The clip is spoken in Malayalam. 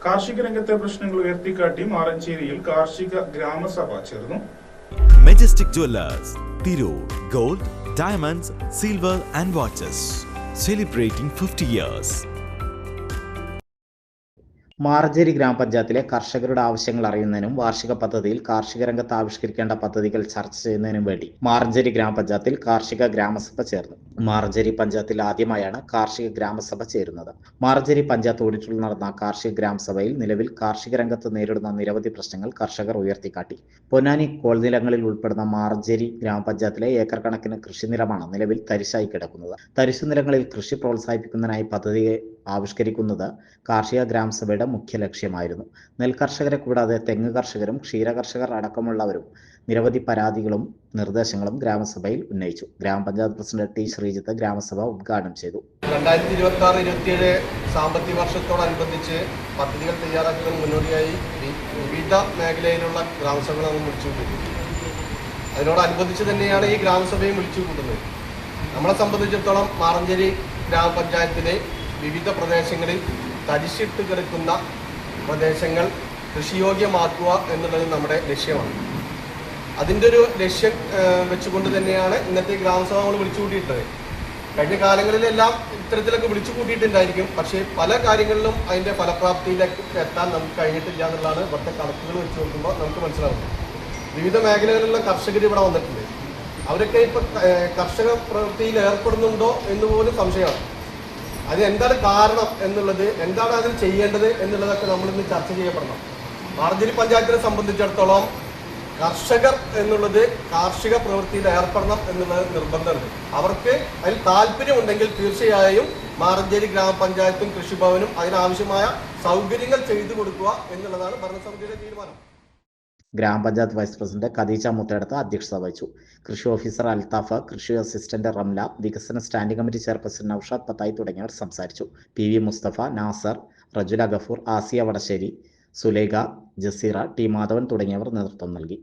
കാർഷിക രംഗത്തെ പ്രശ്നങ്ങൾ ഉയർത്തിക്കാട്ടി മാറഞ്ചേരിയിൽ കാർഷിക ഗ്രാമസഭ ചേർന്നു. Majestic jewellers, Tirur. Gold, diamonds, silver and watches. Celebrating 50 years. Maranchery ഗ്രാമപഞ്ചായത്തിലെ കർഷകരുടെ ആവശ്യങ്ങൾ അറിയുന്നതിനും വാർഷിക പദ്ധതിയിൽ കാർഷിക രംഗത്ത് ആവിഷ്കരിക്കേണ്ട പദ്ധതികൾ ചർച്ച ചെയ്യുന്നതിനും വേണ്ടി മാറഞ്ചേരി ഗ്രാമപഞ്ചായത്തിൽ കാർഷിക ഗ്രാമസഭ ചേർന്നു. മാറഞ്ചേരി പഞ്ചായത്തിൽ ആദ്യമായാണ് കാർഷിക ഗ്രാമസഭ ചേരുന്നത്. മാറഞ്ചേരി പഞ്ചായത്ത് ഓഡിറ്റോറിയത്തിൽ നടന്ന കാർഷിക ഗ്രാമസഭയിൽ നിലവിൽ കാർഷിക രംഗത്ത് നേരിടുന്ന നിരവധി പ്രശ്നങ്ങൾ കർഷകർ ഉയർത്തിക്കാട്ടി. പൊന്നാനി കോൾനിലങ്ങളിൽ ഉൾപ്പെടുന്ന മാറഞ്ചേരി ഗ്രാമപഞ്ചായത്തിലെ ഏക്കർ കണക്കിന് കൃഷിനിലമാണ് നിലവിൽ തരിശായി കിടക്കുന്നത്. തരിശുനിലങ്ങളിൽ കൃഷി പ്രോത്സാഹിപ്പിക്കുന്നതിനായി പദ്ധതി ആവിഷ്കരിക്കുന്നത് കാർഷിക ഗ്രാമസഭയുടെ മുഖ്യ ലക്ഷ്യമായിരുന്നു. നെൽകർഷകരെ കൂടാതെ തെങ്ങ് കർഷകരും ക്ഷീരകർഷകർ അടക്കമുള്ളവരും നിരവധി പരാതികളും നിർദ്ദേശങ്ങളും ഗ്രാമസഭയിൽ ഉന്നയിച്ചു. ഗ്രാമപഞ്ചായത്ത് പ്രസിഡന്റ് ടി ശ്രീജിത്ത് ഗ്രാമസഭ ഉദ്ഘാടനം ചെയ്തു. 2026-27 സാമ്പത്തിക വർഷത്തോടനുബന്ധിച്ച് പദ്ധതികൾ തയ്യാറാക്കുന്നതിന് മുന്നോടിയായി വിവിധ മേഖലയിലുള്ള ഗ്രാമസഭകൾ നമ്മൾ വിളിച്ചുകൂട്ടുന്നത്. അതിനോടനുബന്ധിച്ച് തന്നെയാണ് ഈ ഗ്രാമസഭയും വിളിച്ചുകൂട്ടുന്നത്. നമ്മളെ സംബന്ധിച്ചിടത്തോളം മാറഞ്ചേരി ഗ്രാമപഞ്ചായത്തിലെ വിവിധ പ്രദേശങ്ങളിൽ തരിശിട്ട് കിടക്കുന്ന പ്രദേശങ്ങൾ കൃഷിയോഗ്യമാക്കുക എന്നുള്ളത് നമ്മുടെ ലക്ഷ്യമാണ്. അതിൻ്റെ ഒരു ലക്ഷ്യം വെച്ചുകൊണ്ട് തന്നെയാണ് ഇന്നത്തെ ഗ്രാമസഭ നമ്മൾ വിളിച്ചു കൂട്ടിയിട്ടുള്ളത്. കഴിഞ്ഞ കാലങ്ങളിലെല്ലാം ഇത്തരത്തിലൊക്കെ വിളിച്ചു കൂട്ടിയിട്ടുണ്ടായിരിക്കും. പക്ഷേ പല കാര്യങ്ങളിലും അതിൻ്റെ ഫലപ്രാപ്തിയിലേക്ക് എത്താൻ നമുക്ക് കഴിഞ്ഞിട്ടില്ല എന്നുള്ളതാണ് ഇവിടുത്തെ കണക്കുകൾ വെച്ച് നോക്കുമ്പോൾ നമുക്ക് മനസ്സിലാവുന്നത്. വിവിധ മേഖലകളിലുള്ള കർഷകർ ഇവിടെ വന്നിട്ടുണ്ട്. അവരൊക്കെ ഇപ്പോൾ കർഷക പ്രവൃത്തിയിൽ ഏർപ്പെടുന്നുണ്ടോ എന്ന് പോലും സംശയമാണ്. അത് എന്താണ് കാരണം എന്നുള്ളത്, എന്താണ് അതിൽ ചെയ്യേണ്ടത് എന്നുള്ളതൊക്കെ നമ്മളിന്ന് ചർച്ച ചെയ്യപ്പെടണം. മാറഞ്ചേരി പഞ്ചായത്തിനെ സംബന്ധിച്ചിടത്തോളം കർഷകർ എന്നുള്ളത് കാർഷിക പ്രവൃത്തിയിൽ ഏർപ്പെടണം എന്നുള്ളത് നിർബന്ധമുണ്ട്. അവർക്ക് അതിൽ താല്പര്യമുണ്ടെങ്കിൽ തീർച്ചയായും മാറഞ്ചേരി ഗ്രാമപഞ്ചായത്തും കൃഷിഭവനും അതിനാവശ്യമായ സൗകര്യങ്ങൾ ചെയ്തു കൊടുക്കുക എന്നുള്ളതാണ് ഭരണസമിതിയുടെ തീരുമാനം. ഗ്രാമപഞ്ചായത്ത് വൈസ് പ്രസിഡന്റ് ഖദീജ മുത്തേടത്ത് അധ്യക്ഷത വഹിച്ചു. കൃഷി ഓഫീസർ അൽത്താഫ്, കൃഷി അസിസ്റ്റന്റ് റംല, വികസന സ്റ്റാൻഡിംഗ് കമ്മിറ്റി ചെയർപേഴ്സൺ നൌഷാദ് പത്തായി തുടങ്ങിയവർ സംസാരിച്ചു. PV മുസ്തഫ, നാസർ, റജുല ഗഫൂർ, ആസിയ വടശ്ശേരി, സുലൈഖ, ജസീറ, ടി മാധവൻ തുടങ്ങിയവർ നേതൃത്വം നൽകി.